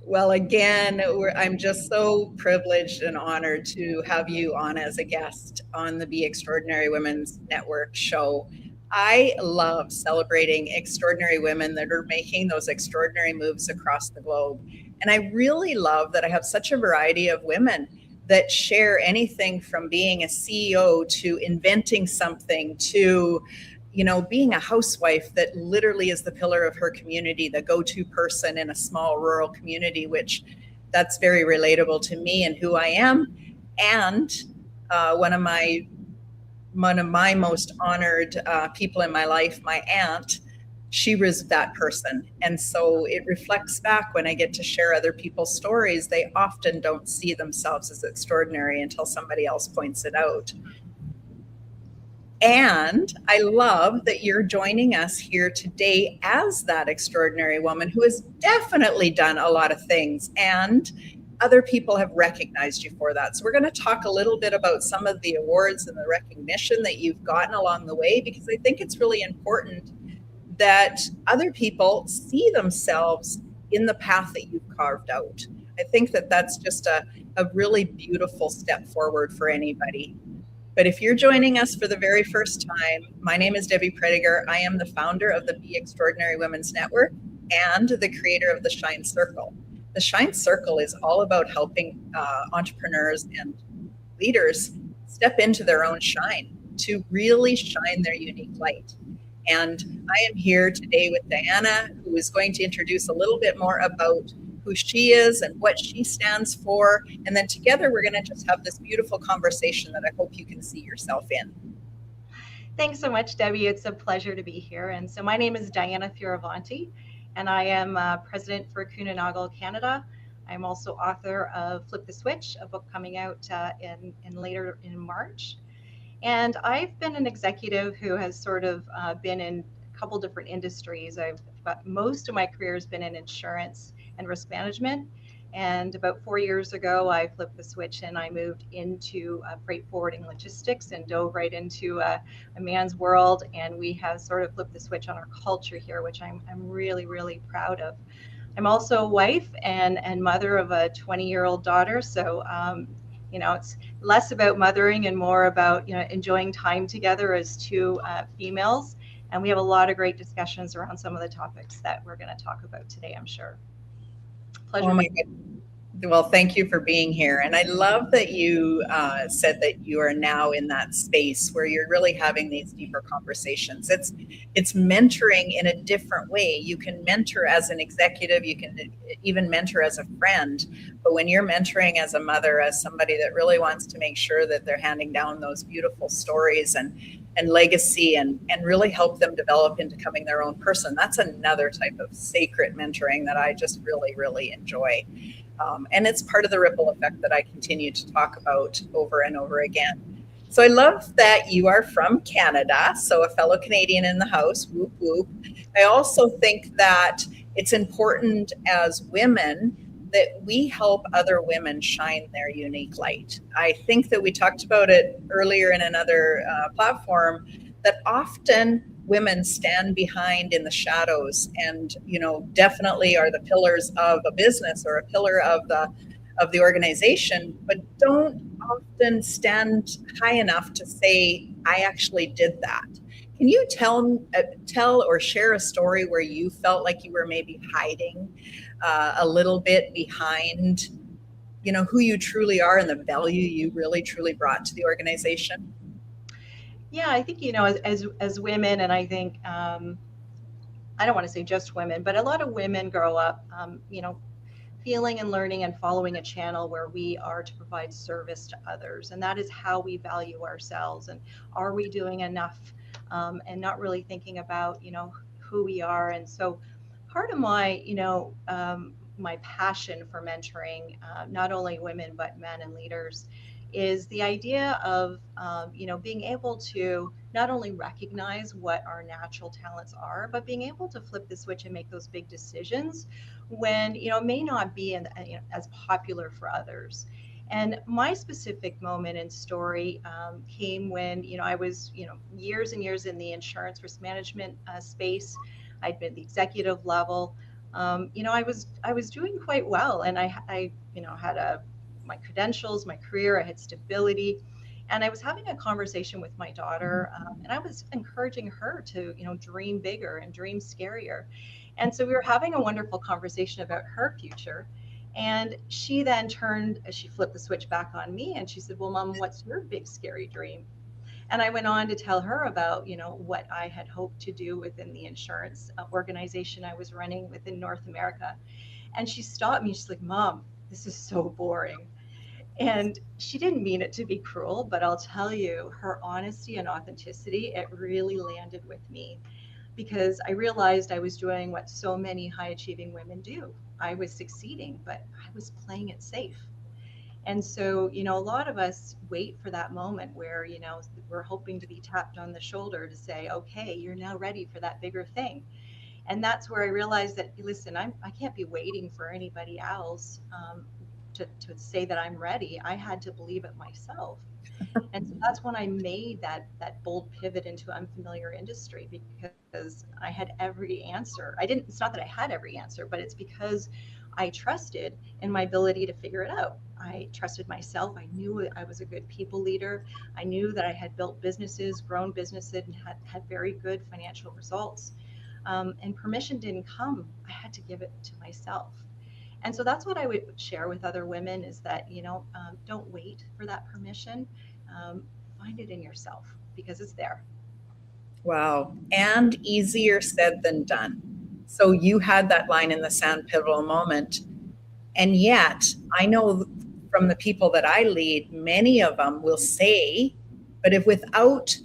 Well, again, I'm just so privileged and honored to have you on as a guest on the Be Extraordinary Women's Network show. I love celebrating extraordinary women that are making those extraordinary moves across the globe. And I really love that I have such a variety of women that share anything from being a CEO to inventing something to being a housewife that literally is the pillar of her community, the go-to person in a small rural community, which that's very relatable to me and who I am. And one of my most honored people in my life, my aunt, she was that person. And so it reflects back when I get to share other people's stories. They often don't see themselves as extraordinary until somebody else points it out. And I love that you're joining us here today as that extraordinary woman who has definitely done a lot of things, and other people have recognized you for that. So, we're going to talk a little bit about some of the awards and the recognition that you've gotten along the way, because I think it's really important that other people see themselves in the path that you've carved out. I think that that's just a really beautiful step forward for anybody. But if you're joining us for the very first time, my name is Debbie Prediger. I am the founder of the Be Extraordinary Women's Network and the creator of the Shine Circle. The Shine Circle is all about helping entrepreneurs and leaders step into their own shine, to really shine their unique light. And I am here today with Diana, who is going to introduce a little bit more about who she is and what she stands for. And then together we're going to just have this beautiful conversation that I hope you can see yourself in. Thanks so much, Debbie. It's a pleasure to be here. And so my name is Diana Fioravanti, and I am president for Kuehne+Nagel Canada. I'm also author of Flip the Switch, a book coming out in later in March. And I've been an executive who has sort of been in a couple different industries. I've got most of my career has been in insurance and risk management. And about 4 years ago, I flipped the switch and I moved into freight forwarding logistics and dove right into a man's world. And we have sort of flipped the switch on our culture here, which I'm really, really proud of. I'm also a wife and mother of a 20-year-old daughter. So, it's less about mothering and more about, enjoying time together as two females. And we have a lot of great discussions around some of the topics that we're going to talk about today, I'm sure. Pleasure Oh to my be. goodness. Well, thank you for being here. And I love that you said that you are now in that space where you're really having these deeper conversations. It's mentoring in a different way. You can mentor as an executive, you can even mentor as a friend. But when you're mentoring as a mother, as somebody that really wants to make sure that they're handing down those beautiful stories and legacy and really help them develop into becoming their own person, that's another type of sacred mentoring that I just really, really enjoy. And it's part of the ripple effect that I continue to talk about over and over again. So I love that you are from Canada, so a fellow Canadian in the house, whoop whoop. I also think that it's important as women that we help other women shine their unique light. I think that we talked about it earlier in another platform, that often women stand behind in the shadows and definitely are the pillars of a business or a pillar of the organization, but don't often stand high enough to say, I actually did that. Can you tell or share a story where you felt like you were maybe hiding a little bit behind who you truly are and the value you really truly brought to the organization? Yeah, I think, as women, and I think, I don't want to say just women, but a lot of women grow up, feeling and learning and following a channel where we are to provide service to others. And that is how we value ourselves. And are we doing enough? And not really thinking about, who we are. And so part of my passion for mentoring, not only women, but men and leaders, is the idea of, being able to not only recognize what our natural talents are, but being able to flip the switch and make those big decisions when it may not be as popular for others. And my specific moment and story came when I was years and years in the insurance risk management space. I'd been at the executive level. I was doing quite well, and I had my credentials, my career, I had stability, and I was having a conversation with my daughter, and I was encouraging her to dream bigger and dream scarier, and so we were having a wonderful conversation about her future. And she then turned, as she flipped the switch back on me, and she said, "Well, Mom, what's your big scary dream?" And I went on to tell her about, what I had hoped to do within the insurance organization I was running within North America. And she stopped me. She's like, "Mom, this is so boring." And she didn't mean it to be cruel, but I'll tell you, her honesty and authenticity, it really landed with me because I realized I was doing what so many high achieving women do. I was succeeding, but I was playing it safe. And so, a lot of us wait for that moment where, we're hoping to be tapped on the shoulder to say, "Okay, you're now ready for that bigger thing." And that's where I realized that, listen, I can't be waiting for anybody else to say that I'm ready. I had to believe it myself. And so that's when I made that bold pivot into unfamiliar industry because I had every answer. It's not that I had every answer, but it's because I trusted in my ability to figure it out. I trusted myself. I knew I was a good people leader. I knew that I had built businesses, grown businesses, and had very good financial results. And permission didn't come. I had to give it to myself. And so that's what I would share with other women is that, don't wait for that permission. Um, Find it in yourself because it's there. Wow. And easier said than done. So you had that line in the sand pivotal moment. And yet, I know from the people that I lead, many of them will say, but if without,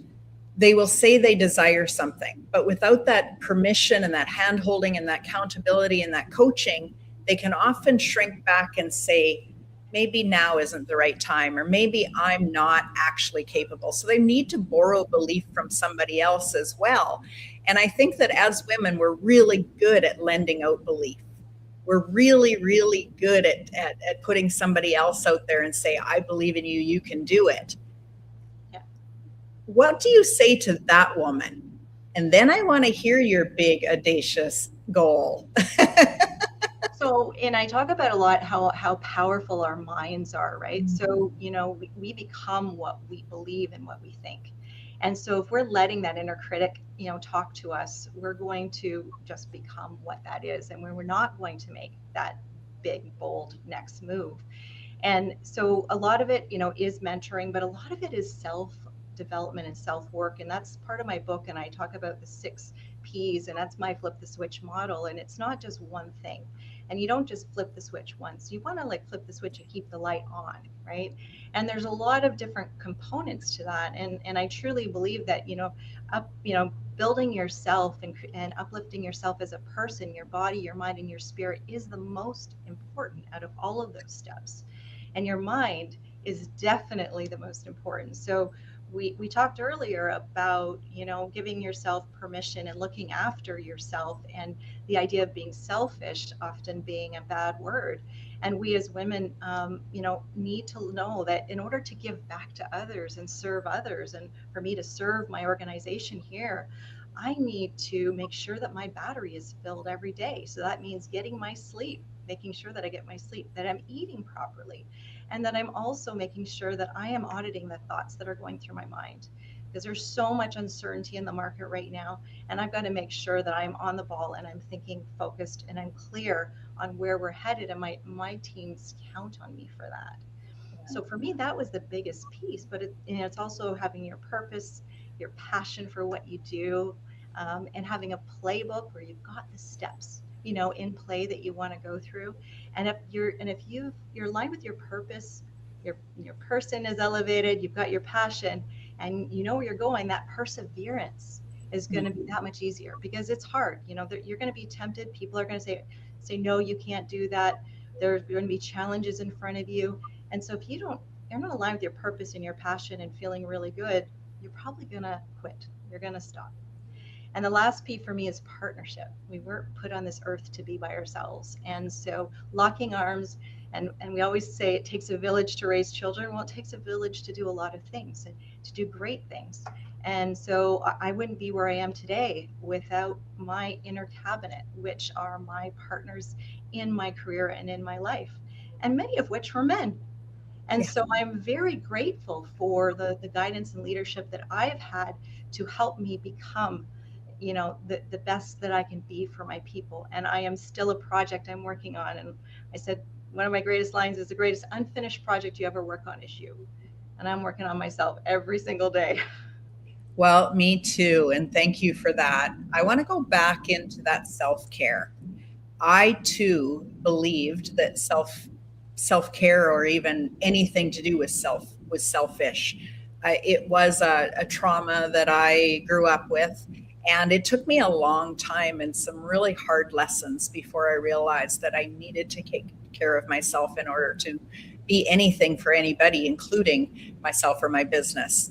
they will say they desire something, but without that permission and that hand holding and that accountability and that coaching, they can often shrink back and say, maybe now isn't the right time, or maybe I'm not actually capable. So they need to borrow belief from somebody else as well. And I think that as women, we're really good at lending out belief. We're really, really good at putting somebody else out there and say, I believe in you, you can do it. Yeah. What do you say to that woman? And then I want to hear your big, audacious goal. So, and I talk about a lot how powerful our minds are, right? So, we become what we believe and what we think. And so if we're letting that inner critic, talk to us, we're going to just become what that is. And we're not going to make that big, bold next move. And so a lot of it, is mentoring, but a lot of it is self development and self work. And that's part of my book. And I talk about the 6 P's, and that's my flip the switch model. And it's not just one thing. And you don't just flip the switch once. You want to like flip the switch and keep the light on, right? And there's a lot of different components to that. And I truly believe that, building yourself and uplifting yourself as a person, your body, your mind, and your spirit is the most important out of all of those steps. And your mind is definitely the most important. So we talked earlier about giving yourself permission and looking after yourself, and the idea of being selfish often being a bad word. And we as women need to know that in order to give back to others and serve others, and for me to serve my organization here, I need to make sure that my battery is filled every day. So that means getting my sleep, making sure that I get my sleep, that I'm eating properly, and that I'm also making sure that I am auditing the thoughts that are going through my mind. Because there's so much uncertainty in the market right now, and I've got to make sure that I'm on the ball and I'm thinking focused and I'm clear on where we're headed, and my teams count on me for that. So for me, that was the biggest piece. But it's also having your purpose, your passion for what you do, and having a playbook where you've got the steps, in play that you want to go through. And if you're aligned with your purpose, your person is elevated, you've got your passion, and you know where you're going, that perseverance is going to be that much easier because it's hard. You're going to be tempted. People are going to say no, you can't do that. There's going to be challenges in front of you, and so if you're not aligned with your purpose and your passion and feeling really good, you're probably going to quit. You're going to stop. And the last P for me is partnership. We weren't put on this earth to be by ourselves. And so locking arms, and we always say it takes a village to raise children. Well, it takes a village to do a lot of things and to do great things. And so I wouldn't be where I am today without my inner cabinet, which are my partners in my career and in my life, and many of which were men. And Yeah. so I'm very grateful for the guidance and leadership that I've had to help me become, the best that I can be for my people. And I am still a project I'm working on. And I said, one of my greatest lines is the greatest unfinished project you ever work on is you. And I'm working on myself every single day. Well, me too. And thank you for that. I want to go back into that self care. I too believed that self care or even anything to do with self was selfish. It was a trauma that I grew up with, and it took me a long time and some really hard lessons before I realized that I needed to take care of myself in order to be anything for anybody, including myself or my business.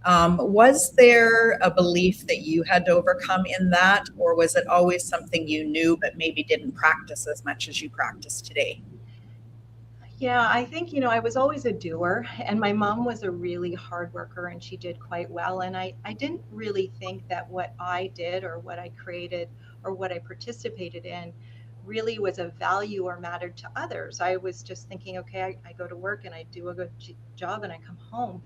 Was there a belief that you had to overcome in that, or was it always something you knew but maybe didn't practice as much as you practice today? Yeah, I think, I was always a doer, and my mom was a really hard worker and she did quite well. And I didn't really think that what I did or what I created or what I participated in really was of value or mattered to others. I was just thinking, okay, I go to work and I do a good job and I come home.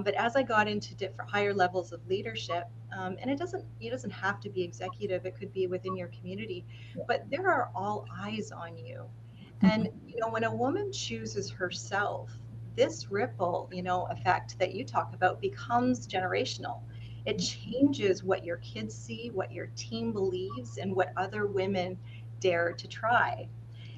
But as I got into different higher levels of leadership, and it doesn't have to be executive, it could be within your community, but there are all eyes on you. And Mhm. when a woman chooses herself, this ripple, effect that you talk about becomes generational. It changes what your kids see, what your team believes, and what other women dare to try.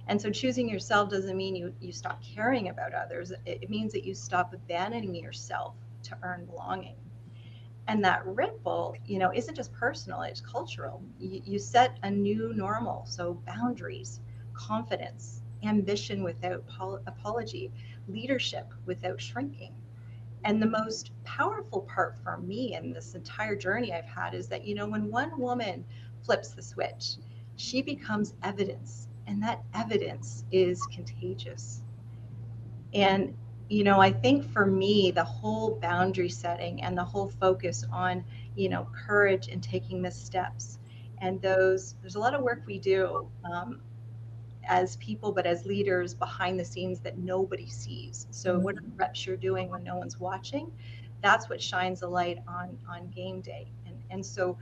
And so choosing yourself doesn't mean you stop caring about others. It means that you stop abandoning yourself to earn belonging. And that ripple, isn't just personal, it's cultural. You set a new normal. So boundaries, confidence, ambition without apology, leadership without shrinking. And the most powerful part for me in this entire journey I've had is that, when one woman flips the switch, she becomes evidence, and that evidence is contagious. And, I think for me, the whole boundary setting and the whole focus on, courage and taking the steps. And there's a lot of work we do. As people, but as leaders behind the scenes that nobody sees. So what are the reps you're doing when no one's watching? That's what shines a light on game day. And so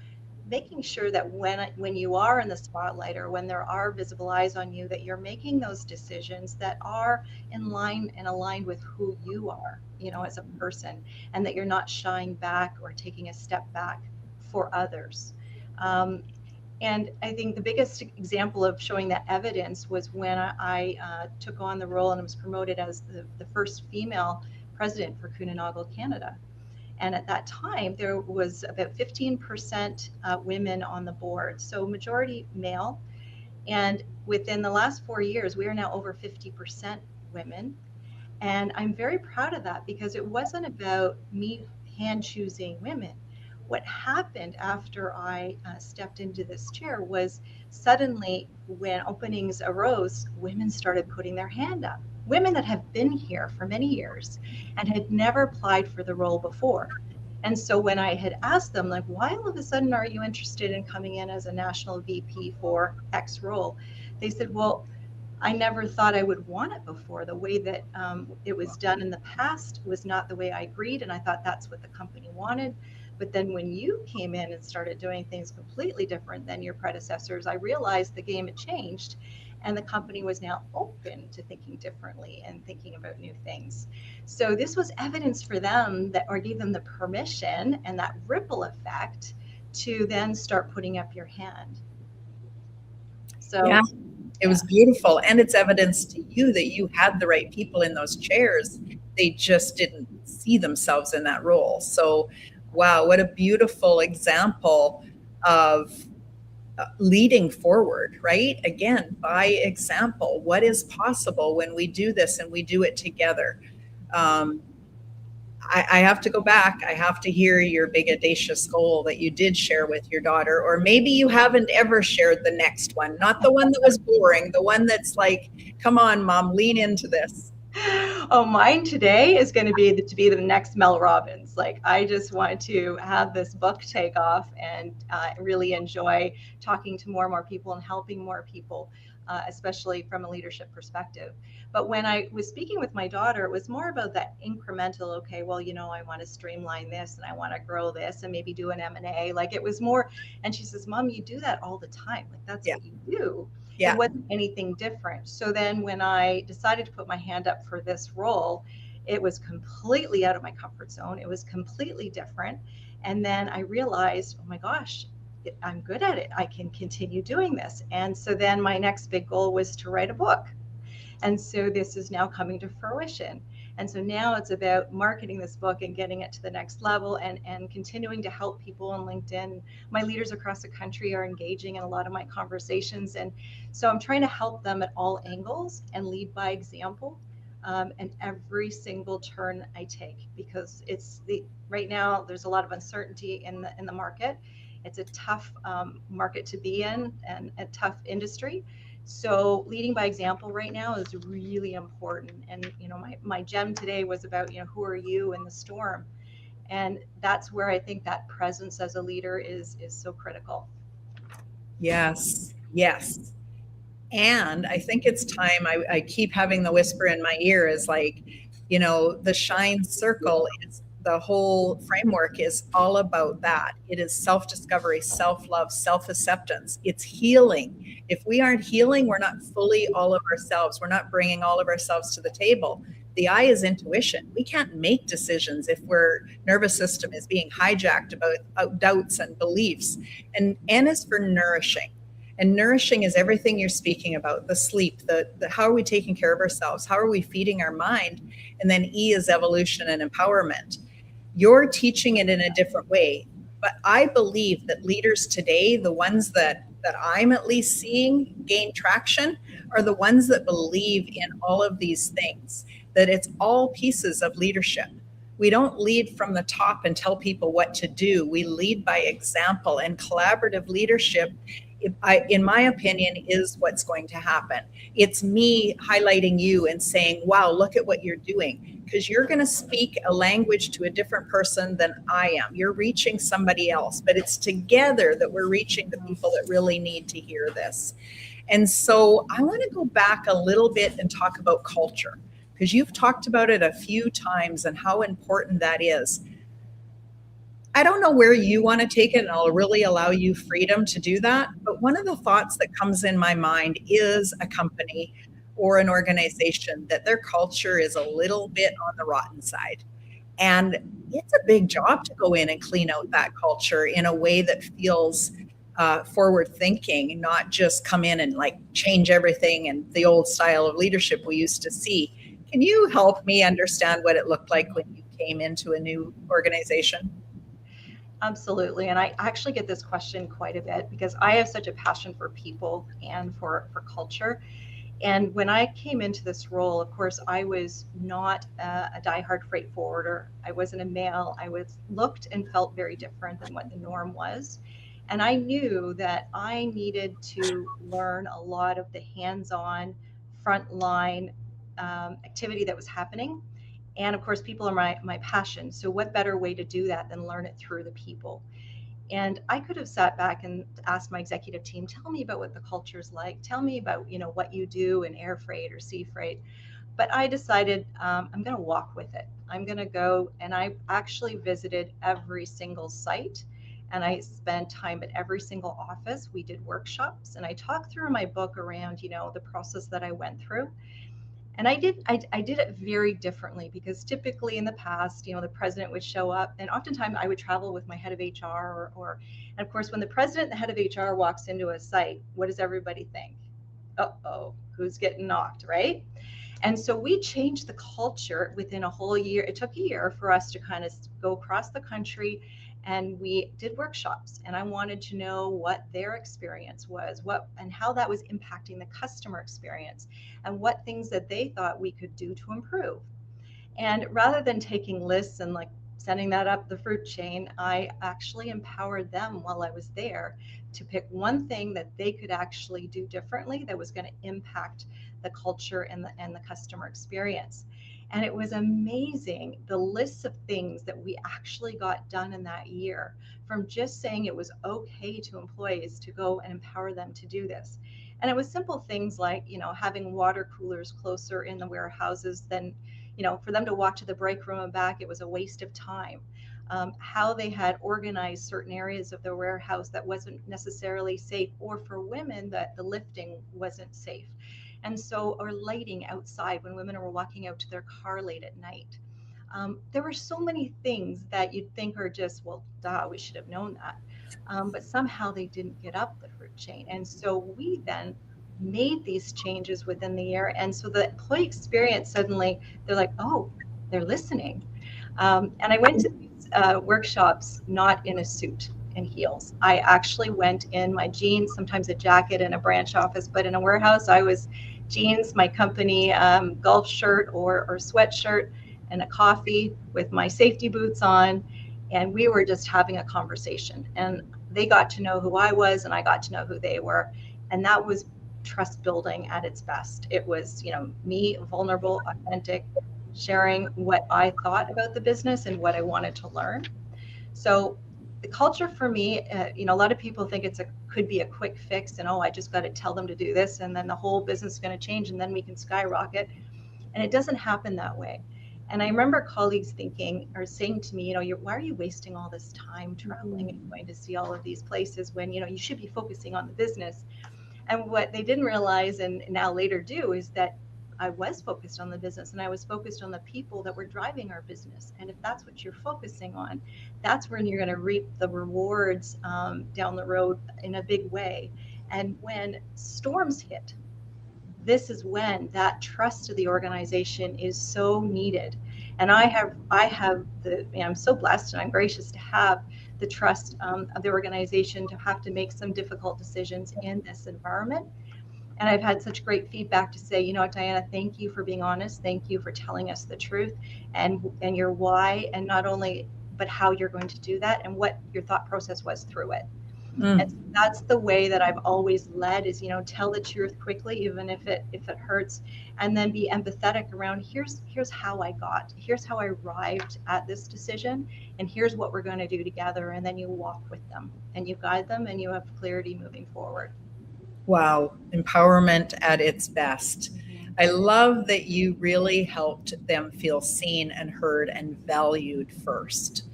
making sure that when you are in the spotlight or when there are visible eyes on you, that you're making those decisions that are in line and aligned with who you are, as a person, and that you're not shying back or taking a step back for others. Um, and I think the biggest example of showing that evidence was when I took on the role and was promoted as the first female president for Kuehne Canada. And at that time, there was about 15% women on the board, so majority male. And within the last 4 years, we are now over 50% women. And I'm very proud of that because it wasn't about me hand choosing women. What happened after I stepped into this chair was suddenly, when openings arose, women started putting their hand up. Women that have been here for many years and had never applied for the role before. And so when I had asked them, like, why all of a sudden are you interested in coming in as a national VP for X role? They said, well, I never thought I would want it before. The way that it was done in the past was not the way I agreed, and I thought that's what the company wanted. But then when you came in and started doing things completely different than your predecessors, I realized the game had changed, and the company was now open to thinking differently and thinking about new things. So this was evidence for them that, or gave them the permission and that ripple effect to then start putting up your hand. Yeah, So it yeah. was beautiful. And it's evidence to you that you had the right people in those chairs. They just didn't see themselves in that role. So, wow, what a beautiful example of leading forward, right? Again, by example, what is possible when we do this and we do it together. Um, I have to go back. I have to hear your big audacious goal that you did share with your daughter, or maybe you haven't ever shared the next one, not the one that was boring, the one that's like, come on, mom, lean into this. Oh, mine today is going to be the next Mel Robbins. It's like I just want to have this book take off and really enjoy talking to more and more people and helping more people, especially from a leadership perspective. But when I was speaking with my daughter, it was more about that incremental. Okay, well, I want to streamline this and I want to grow this and maybe do an M&A. Like it was more, and she says, "Mom, you do that all the time. Like that's Yeah. what you do." It Yeah. wasn't anything different. So then when I decided to put my hand up for this role, it was completely out of my comfort zone. It was completely different. And then I realized, oh my gosh, I'm good at it. I can continue doing this. And so then my next big goal was to write a book. And so this is now coming to fruition. And so now it's about marketing this book and getting it to the next level and continuing to help people on LinkedIn. My leaders across the country are engaging in a lot of my conversations. And so I'm trying to help them at all angles and lead by example. And every single turn I take, because it's the right now there's a lot of uncertainty in the market. It's a tough market to be in and a tough industry. So leading by example right now is really important. And my gem today was about who are you in the storm, and that's where I think that presence as a leader is so critical. Yes. Yes. And I think it's time. I keep having the whisper in my ear is like, the shine circle is the whole framework is all about that. It is self discovery, self love, self acceptance. It's healing. If we aren't healing, we're not fully all of ourselves. We're not bringing all of ourselves to the table. The I is intuition. We can't make decisions if our nervous system is being hijacked about doubts and beliefs. And N is for nourishing. And nourishing is everything you're speaking about, the sleep, the how are we taking care of ourselves? How are we feeding our mind? And then E is evolution and empowerment. You're teaching it in a different way. But I believe that leaders today, the ones that I'm at least seeing gain traction, are the ones that believe in all of these things, that it's all pieces of leadership. We don't lead from the top and tell people what to do. We lead by example, and collaborative leadership, in my opinion, is what's going to happen. It's me highlighting you and saying, wow, look at what you're doing. Because you're going to speak a language to a different person than I am. You're reaching somebody else, but it's together that we're reaching the people that really need to hear this. And so I want to go back a little bit and talk about culture, because you've talked about it a few times and how important that is. I don't know where you want to take it, and I'll really allow you freedom to do that. But one of the thoughts that comes in my mind is a company or an organization that their culture is a little bit on the rotten side. And it's a big job to go in and clean out that culture in a way that feels forward thinking, not just come in and like change everything and the old style of leadership we used to see. Can you help me understand what it looked like when you came into a new organization? Absolutely. And I actually get this question quite a bit because I have such a passion for people and for culture. And when I came into this role, of course, I was not a diehard freight forwarder. I wasn't a male. I was looked and felt very different than what the norm was. And I knew that I needed to learn a lot of the hands-on, frontline activity that was happening. And of course, people are my passion. So what better way to do that than learn it through the people? And I could have sat back and asked my executive team, tell me about what the culture's like. Tell me about, what you do in air freight or sea freight. But I decided I'm going to walk with it. I'm going to go, and I actually visited every single site, and I spent time at every single office. We did workshops, and I talked through my book around, the process that I went through. And I did it very differently because typically in the past, the president would show up, and oftentimes I would travel with my head of HR, and of course, when the president and the head of HR walks into a site, what does everybody think? Uh-oh, who's getting knocked, right? And so we changed the culture within a whole year. It took a year for us to kind of go across the country, and we did workshops, and I wanted to know what their experience was, what and how that was impacting the customer experience, and what things that they thought we could do to improve. And rather than taking lists and like sending that up the fruit chain, I actually empowered them while I was there to pick one thing that they could actually do differently that was going to impact the culture and the customer experience. And it was amazing the lists of things that we actually got done in that year, from just saying it was okay to employees to go and empower them to do this. And it was simple things like, having water coolers closer in the warehouses than, for them to walk to the break room and back, it was a waste of time. How they had organized certain areas of the warehouse that wasn't necessarily safe, or for women that the lifting wasn't safe. And so, or lighting outside when women were walking out to their car late at night. There were so many things that you'd think are just, well, duh, we should have known that. But somehow they didn't get up the fruit chain. And so we then made these changes within the year. And so the employee experience suddenly, they're like, oh, they're listening. And I went to these workshops not in a suit and heels. I actually went in my jeans, sometimes a jacket in a branch office, but in a warehouse, I was jeans, my company golf shirt or sweatshirt, and a coffee with my safety boots on. And we were just having a conversation. And they got to know who I was, and I got to know who they were. And that was trust building at its best. It was, me, vulnerable, authentic, sharing what I thought about the business and what I wanted to learn. So the culture for me, a lot of people think could be a quick fix, and I just got to tell them to do this, and then the whole business is going to change, and then we can skyrocket. And it doesn't happen that way. And I remember colleagues thinking or saying to me, why are you wasting all this time traveling and going to see all of these places when you should be focusing on the business? And what they didn't realize, and now later do, is that I was focused on the business, and I was focused on the people that were driving our business. And if that's what you're focusing on, that's when you're going to reap the rewards down the road in a big way. And when storms hit, this is when that trust of the organization is so needed. And I'm so blessed and I'm gracious to have the trust of the organization to have to make some difficult decisions in this environment. And I've had such great feedback to say, Diana, thank you for being honest. Thank you for telling us the truth and your why, and not only, but how you're going to do that and what your thought process was through it. And Mm. so that's the way that I've always led is, tell the truth quickly, even if it hurts, and then be empathetic around here's here's how I arrived at this decision, and here's what we're going to do together. And then you walk with them and you guide them and you have clarity moving forward. Wow, empowerment at its best. Mhm. I love that you really helped them feel seen and heard and valued first.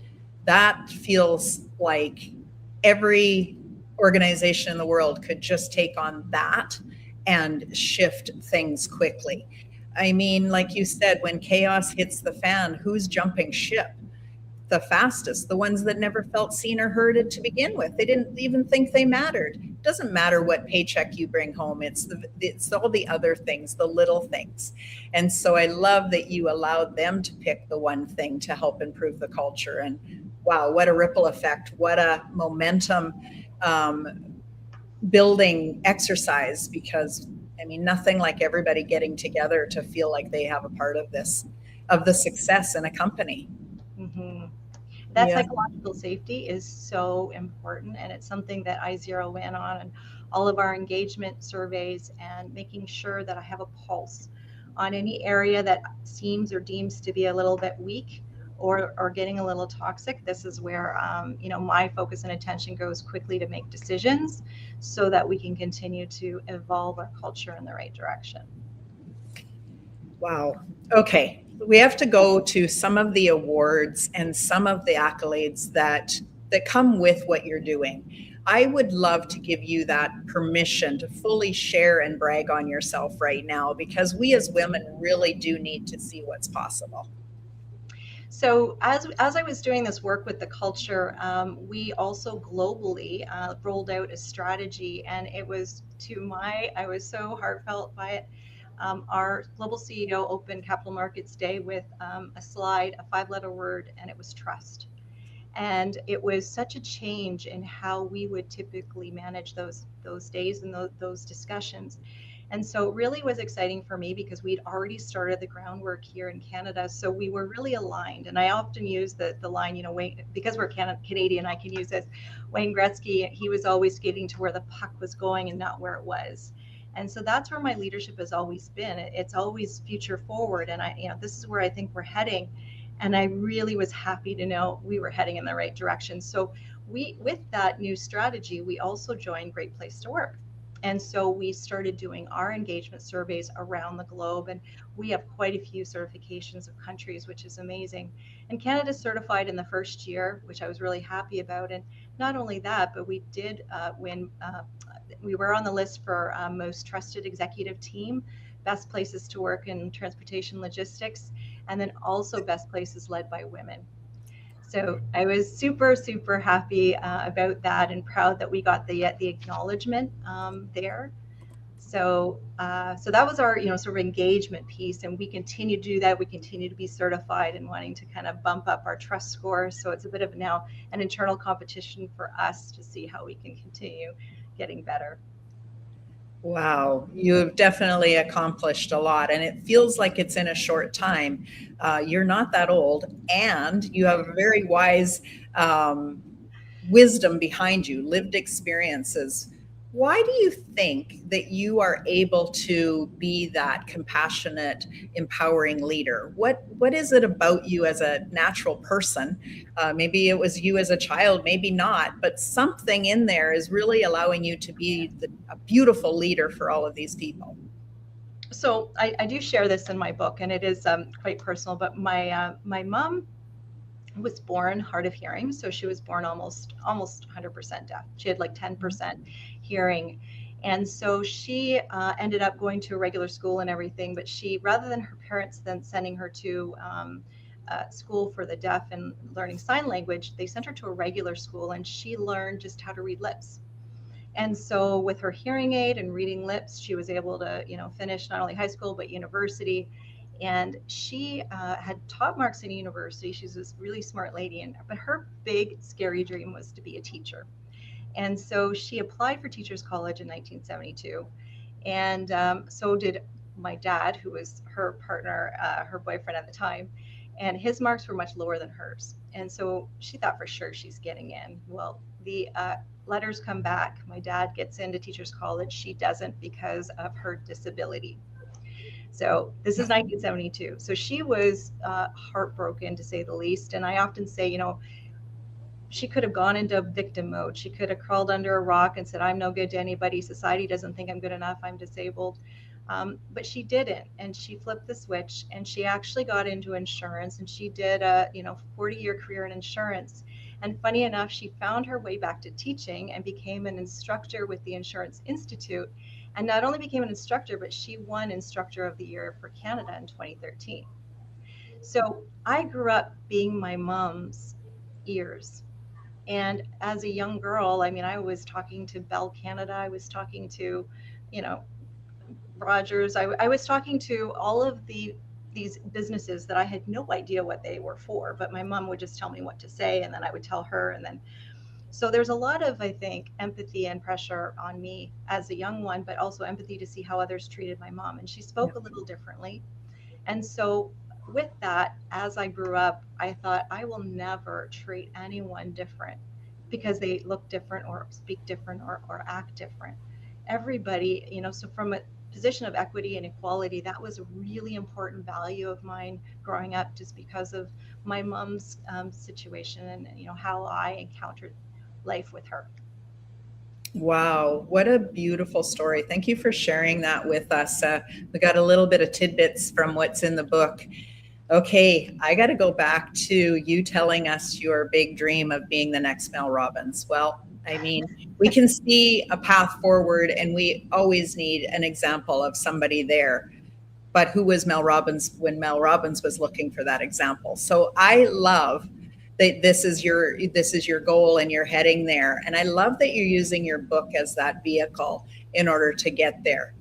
That feels like every organization in the world could just take on that and shift things quickly. I mean, like you said, when chaos hits the fan, who's jumping ship the fastest? The ones that never felt seen or heard to begin with. They didn't even think they mattered. It doesn't matter what paycheck you bring home. It's all the other things, the little things. And so I love that you allowed them to pick the one thing to help improve the culture. And wow, what a ripple effect! What a momentum building exercise. Because I mean, nothing like everybody getting together to feel like they have a part of this, of the success in a company. Hmm. That Yeah. psychological safety is so important, and it's something that I zero in on in all of our engagement surveys, and making sure that I have a pulse on any area that seems or deems to be a little bit weak, or getting a little toxic. This is where my focus and attention goes quickly to make decisions so that we can continue to evolve our culture in the right direction. Wow. Okay. We have to go to some of the awards and some of the accolades that come with what you're doing. I would love to give you that permission to fully share and brag on yourself right now, because we as women really do need to see what's possible. So as I was doing this work with the culture, we also globally rolled out a strategy, and it was I was so heartfelt by it. Our global CEO opened Capital Markets Day with a slide, a five-letter word, and it was trust. And it was such a change in how we would typically manage those days and those discussions. And so it really was exciting for me because we'd already started the groundwork here in Canada. So we were really aligned. And I often use the line, Wayne, because we're Canadian, I can use this. Wayne Gretzky, he was always skating to where the puck was going and not where it was. And so that's where my leadership has always been. It's always future forward. And this is where I think we're heading. And I really was happy to know we were heading in the right direction. So with that new strategy, we also joined Great Place to Work. And so we started doing our engagement surveys around the globe, and we have quite a few certifications of countries, which is amazing. And Canada certified in the first year, which I was really happy about. And not only that, but we did win. We were on the list for most trusted executive team, best places to work in transportation logistics, and then also best places led by women. So I was super, super happy about that and proud that we got the acknowledgement there. So that was our sort of engagement piece, and we continue to do that. We continue to be certified and wanting to kind of bump up our trust scores. So it's a bit of now an internal competition for us to see how we can continue getting better. Wow, you have definitely accomplished a lot, and it feels like it's in a short time. You're not that old, and you have a very wise um, wisdom behind you, lived experiences. Why do you think that you are able to be that compassionate, empowering leader? What is it about you as a natural person? Maybe it was you as a child, maybe not, but something in there is really allowing you to be a beautiful leader for all of these people. So I do share this in my book, and it is quite personal. But my mom was born hard of hearing, so she was born almost 100% deaf. She had like 10% hearing, and so she ended up going to a regular school and everything. But she, rather than her parents then sending her to school for the deaf and learning sign language, they sent her to a regular school, and she learned just how to read lips. And so with her hearing aid and reading lips, she was able to, finish not only high school, but university. And she had top marks in university. She's this really smart lady. But her big, scary dream was to be a teacher. And so she applied for Teachers College in 1972. And so did my dad, who was her partner, her boyfriend at the time. And his marks were much lower than hers. And so she thought for sure she's getting in. Well, the letters come back. My dad gets into Teachers College. She doesn't because of her disability. So this is 1972. So she was heartbroken, to say the least. And I often say, she could have gone into victim mode. She could have crawled under a rock and said, I'm no good to anybody. Society doesn't think I'm good enough. I'm disabled. But she didn't. And she flipped the switch, and she actually got into insurance, and she did a 40-year career in insurance. And funny enough, she found her way back to teaching and became an instructor with the Insurance Institute. And not only became an instructor, but she won Instructor of the Year for Canada in 2013. So I grew up being my mom's ears. And as a young girl, I mean, I was talking to Bell Canada, I was talking to, you know, Rogers, I was talking to all of these businesses that I had no idea what they were for, but my mom would just tell me what to say, and then I would tell her, and then so there's a lot of, I think, empathy and pressure on me as a young one, but also empathy to see how others treated my mom, and she spoke a little differently. And so, with that, as I grew up, I thought I will never treat anyone different because they look different or speak different or act different. Everybody, so from a position of equity and equality, that was a really important value of mine growing up, just because of my mom's situation and how I encountered life with her. Wow, what a beautiful story. Thank you for sharing that with us. We got a little bit of tidbits from what's in the book. Okay, I got to go back to you telling us your big dream of being the next Mel Robbins. Well, I mean, we can see a path forward, and we always need an example of somebody there. But who was Mel Robbins when Mel Robbins was looking for that example? So I love that this is your goal and you're heading there. And I love that you're using your book as that vehicle in order to get there.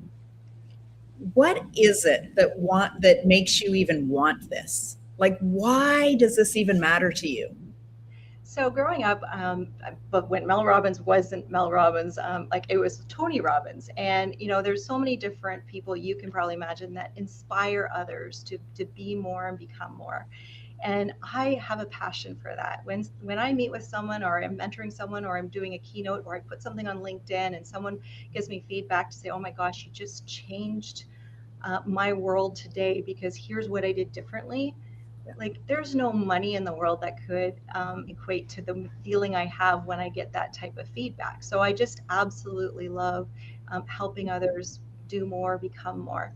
What is it that makes you even want this? Like, why does this even matter to you? So growing up, but when Mel Robbins wasn't Mel Robbins, like it was Tony Robbins, and there's so many different people you can probably imagine that inspire others to be more and become more. And I have a passion for that. When I meet with someone, or I'm mentoring someone, or I'm doing a keynote, or I put something on LinkedIn and someone gives me feedback to say, oh my gosh, you just changed my world today because here's what I did differently. Yeah. Like, there's no money in the world that could equate to the feeling I have when I get that type of feedback. So I just absolutely love helping others do more, become more.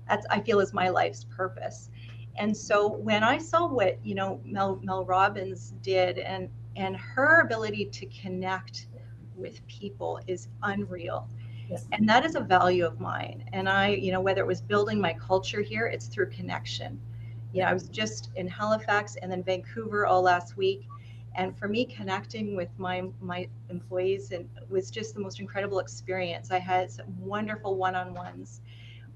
That's, I feel, is my life's purpose. And so when I saw what, Mel Robbins did, and her ability to connect with people is unreal, Yeah. and that is a value of mine. And I, whether it was building my culture here, it's through connection. I was just in Halifax and then Vancouver all last week, and for me, connecting with my employees and was just the most incredible experience. I had some wonderful one-on-ones.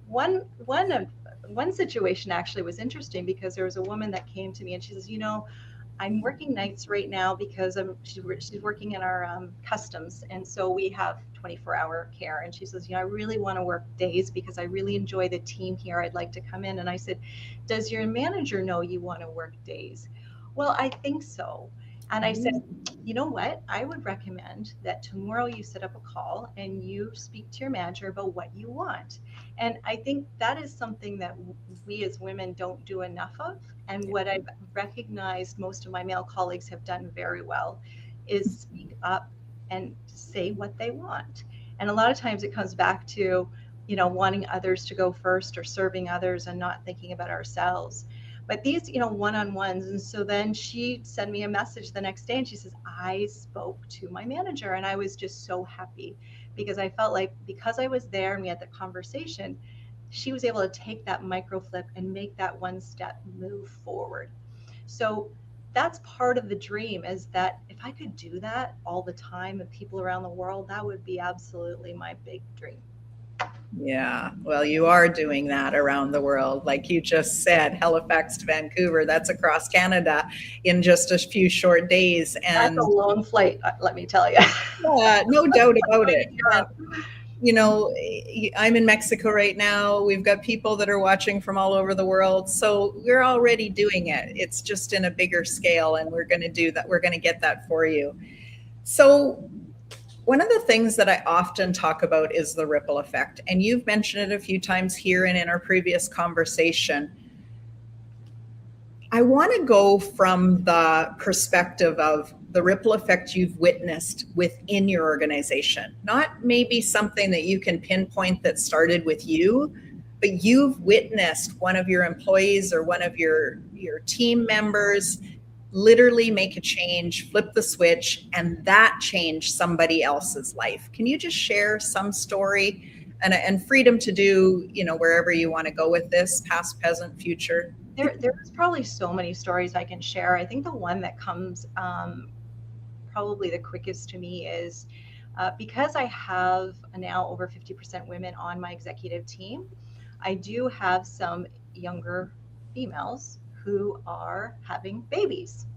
One situation actually was interesting because there was a woman that came to me and she says, I'm working nights right now because she's working in our customs, and so we have 24-hour care. And she says, I really want to work days because I really enjoy the team here. I'd like to come in. And I said, does your manager know you want to work days? Well, I think so. And I said, you know what? I would recommend that tomorrow you set up a call and you speak to your manager about what you want. And I think that is something that we as women don't do enough of. And what I've recognized most of my male colleagues have done very well is speak up and say what they want. And a lot of times it comes back to, wanting others to go first or serving others and not thinking about ourselves. But these, one-on-ones. And so then she sent me a message the next day and she says, I spoke to my manager. And I was just so happy because I felt like because I was there and we had the conversation, she was able to take that micro flip and make that one step move forward. So that's part of the dream, is that if I could do that all the time with people around the world, that would be absolutely my big dream. Yeah, well, you are doing that around the world. Like you just said, Halifax to Vancouver, that's across Canada in just a few short days. That's a And long flight, let me tell you. no doubt about Going it. to And, Europe. I'm in Mexico right now. We've got people that are watching from all over the world. So we're already doing it. It's just in a bigger scale, and we're going to do that. We're going to get that for you. So, one of the things that I often talk about is the ripple effect. And you've mentioned it a few times here and in our previous conversation. I want to go from the perspective of the ripple effect you've witnessed within your organization, not maybe something that you can pinpoint that started with you, but you've witnessed one of your employees or one of your team members literally make a change, flip the switch, and that changed somebody else's life. Can you just share some story, and freedom to do, wherever you want to go with this, past, present, future? There's probably so many stories I can share. I think the one that comes probably the quickest to me is because I have now over 50% women on my executive team. I do have some younger females who are having babies.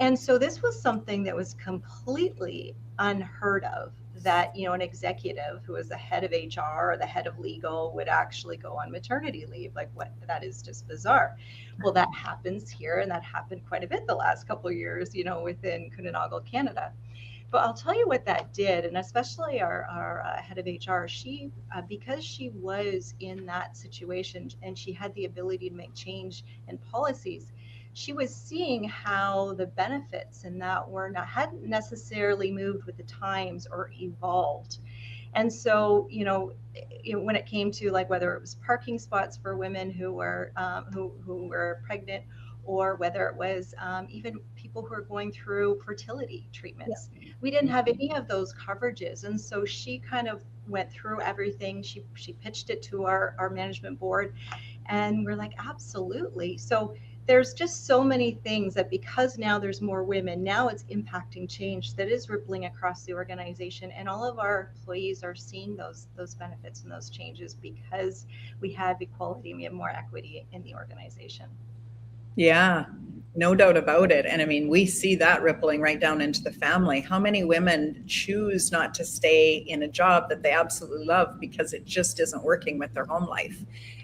And so this was something that was completely unheard of, that, an executive who was the head of HR or the head of legal would actually go on maternity leave. Like, what? That is just bizarre. Well, that happens here, and that happened quite a bit the last couple of years, within Koonagal, Canada. But I'll tell you what that did, and especially our head of HR, she, because she was in that situation and she had the ability to make change in policies, she was seeing how the benefits in that were not hadn't necessarily moved with the times or evolved. And so, when it came to, like, whether it was parking spots for women who were pregnant, or whether it was even people who are going through fertility Yeah. treatments, we didn't have any of those coverages. And so she kind of went through everything. She pitched it to our management board, and we're like, absolutely. So there's just so many things that, because now there's more women, now it's impacting change that is rippling across the organization, and all of our employees are seeing those benefits and those changes because we have equality and we have more equity in the organization. Yeah. No doubt about it. And I mean, we see that rippling right down into the family. How many women choose not to stay in a job that they absolutely love because it just isn't working with their home life?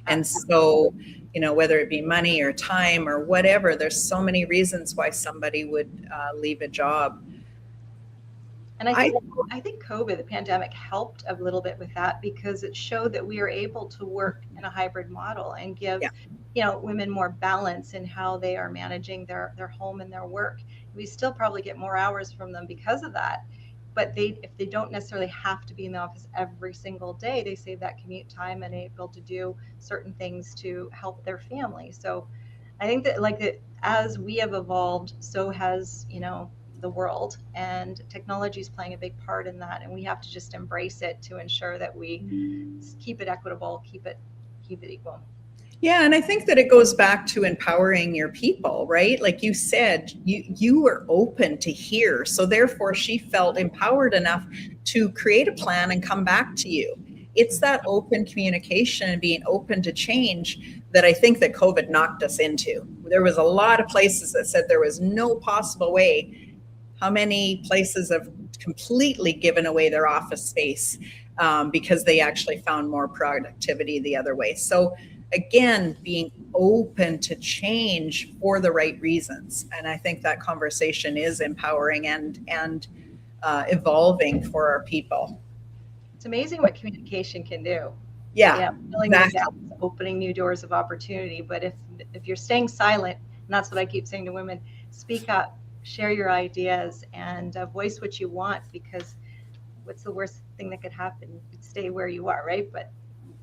And so, whether it be money or time or whatever, there's so many reasons why somebody would leave a job. And I I, think I think COVID, the pandemic, helped a little bit with that because it showed that we are able to work in a hybrid model and give, yeah, women more balance in how they are managing their home and their work. We still probably get more hours from them because of that. But if they don't necessarily have to be in the office every single day, they save that commute time and able to do certain things to help their family. So I think that like that as we have evolved, so has, the world, and technology is playing a big part in that, and we have to just embrace it to ensure that we keep it equitable, keep it equal. Yeah, and I think that it goes back to empowering your people, right? Like you said, you were open to hear, so therefore she felt empowered enough to create a plan and come back to you. It's that open communication and being open to change that I think that COVID knocked us into. There was a lot of places that said there was no possible way. How many places have completely given away their office space because they actually found more productivity the other way? So again, being open to change for the right reasons. And I think that conversation is empowering and evolving for our people. It's amazing what communication can do. Yeah, Yeah, filling the exactly. gaps, opening new doors of opportunity. But if you're staying silent, and that's what I keep saying to women, speak up, share your ideas, and voice what you want. Because what's the worst thing that could happen? You could stay where you are, right? But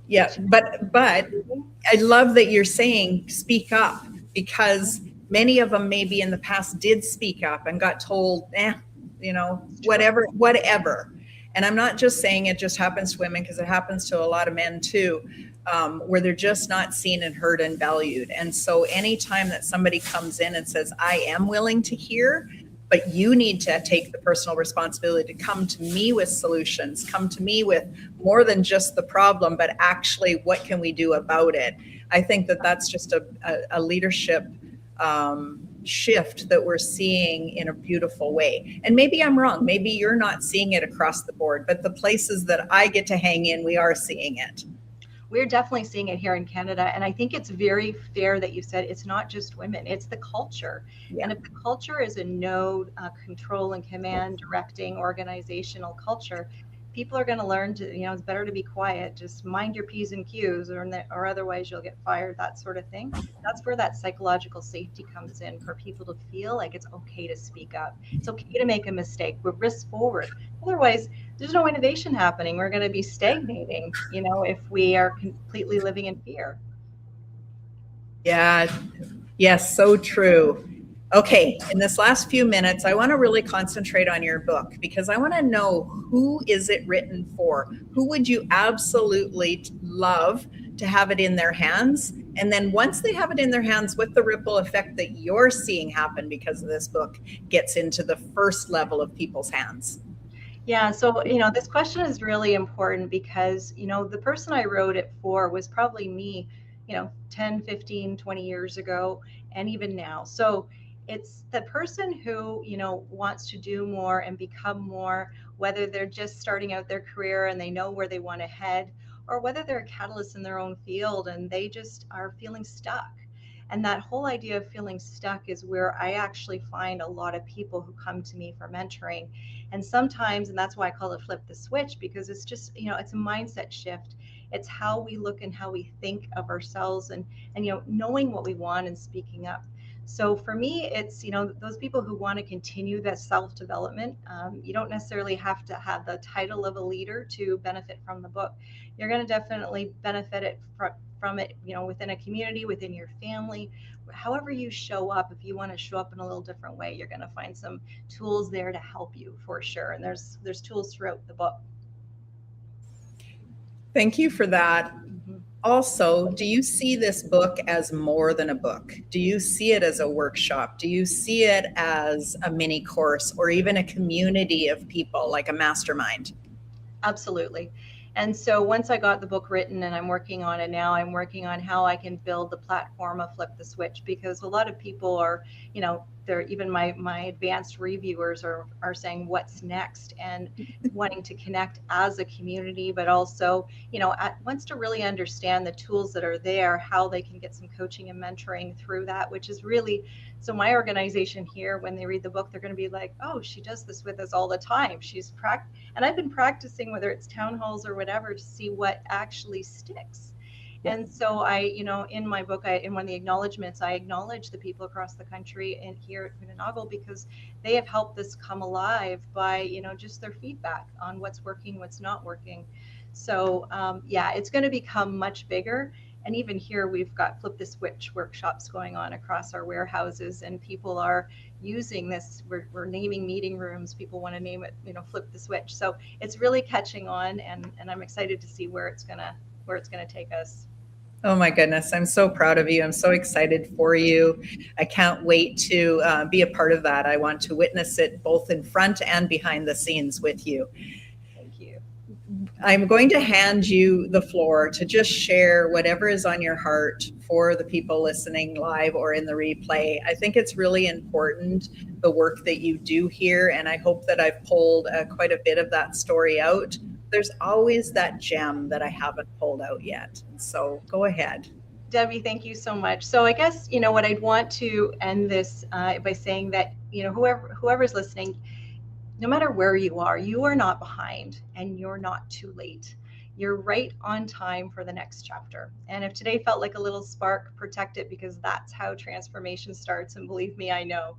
Yeah, but I love that you're saying speak up, because many of them maybe in the past did speak up and got told, it's true. whatever. And I'm not just saying it just happens to women, because it happens to a lot of men too, where they're just not seen and heard and valued. And so anytime that somebody comes in and says, I am willing to hear, but you need to take the personal responsibility to come to me with solutions, come to me with more than just the problem, but actually what can we do about it? I think that that's just a leadership shift that we're seeing in a beautiful way. And maybe I'm wrong. Maybe you're not seeing it across the board, but the places that I get to hang in, we are seeing it. We're definitely seeing it here in Canada. And I think it's very fair that you said it's not just women, it's the culture. Yeah. And if the culture is a no control and command directing organizational culture, people are going to learn to, it's better to be quiet, just mind your P's and Q's, or otherwise you'll get fired, that sort of thing. That's where that psychological safety comes in, for people to feel like it's okay to speak up. It's okay to make a mistake. We're risk forward. Otherwise, there's no innovation happening. We're going to be stagnating, if we are completely living in fear. Yeah. Yes, so true. Okay, in this last few minutes, I want to really concentrate on your book, because I want to know, who is it written for? Who would you absolutely love to have it in their hands? And then once they have it in their hands, what the ripple effect that you're seeing happen because of this book gets into the first level of people's hands? Yeah, so this question is really important because the person I wrote it for was probably me, 10, 15, 20 years ago, and even now. So it's the person who wants to do more and become more, whether they're just starting out their career and they know where they want to head, or whether they're a catalyst in their own field and they just are feeling stuck. And that whole idea of feeling stuck is where I actually find a lot of people who come to me for mentoring. And sometimes, and that's why I call it flip the switch, because it's just, it's a mindset shift. It's how we look and how we think of ourselves, and knowing what we want and speaking up. So for me, it's those people who want to continue that self development. You don't necessarily have to have the title of a leader to benefit from the book. You're going to definitely benefit from it, within a community, within your family, however you show up. If you want to show up in a little different way, you're going to find some tools there to help you, for sure. And there's tools throughout the book. Thank you for that. Mhm. Also, do you see this book as more than a book? Do you see it as a workshop? Do you see it as a mini course, or even a community of people, like a mastermind? Absolutely. And so once I got the book written and I'm working on it now, I'm working on how I can build the platform of Flip the Switch, because a lot of people are, they're even my advanced reviewers are saying what's next, and wanting to connect as a community, but also, wants to really understand the tools that are there, how they can get some coaching and mentoring through that, which is really, so my organization here, when they read the book, they're going to be like, oh, she does this with us all the time. And I've been practicing, whether it's town halls or whatever, to see what actually sticks. Yeah. And so in my book, in one of the acknowledgments, I acknowledge the people across the country and here at Kunainagal, because they have helped this come alive by, just their feedback on what's working, what's not working. So yeah, it's going to become much bigger. And even here, we've got Flip the Switch workshops going on across our warehouses, and people are using this. We're naming meeting rooms. People want to name it, Flip the Switch. So it's really catching on, and I'm excited to see where it's gonna take us. Oh my goodness, I'm so proud of you. I'm so excited for you. I can't wait to be a part of that. I want to witness it both in front and behind the scenes with you. Thank you. I'm going to hand you the floor to just share whatever is on your heart for the people listening live or in the replay. I think it's really important, the work that you do here, and I hope that I've pulled quite a bit of that story out. There's always that gem that I haven't pulled out yet. So go ahead. Debbie, thank you so much. So I guess, what I'd want to end this by saying that, whoever's listening, no matter where you are not behind and you're not too late. You're right on time for the next chapter. And if today felt like a little spark, protect it, because that's how transformation starts. And believe me, I know.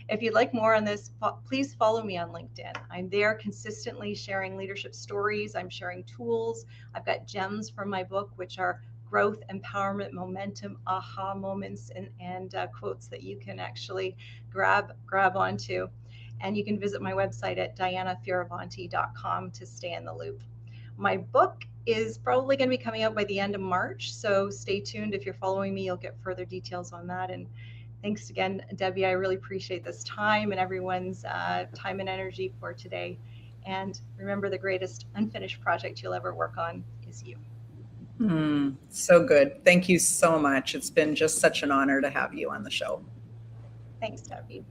If you'd like more on this, please follow me on LinkedIn. I'm there consistently sharing leadership stories. I'm sharing tools. I've got gems from my book, which are growth, empowerment, momentum, aha moments, and quotes that you can actually grab onto. And you can visit my website at dianafioravanti.com to stay in the loop. My book is probably going to be coming out by the end of March, so stay tuned. If you're following me, you'll get further details on that. And thanks again, Debbie. I really appreciate this time and everyone's time and energy for today. And remember, the greatest unfinished project you'll ever work on is you. So good. Thank you so much. It's been just such an honor to have you on the show. Thanks, Debbie.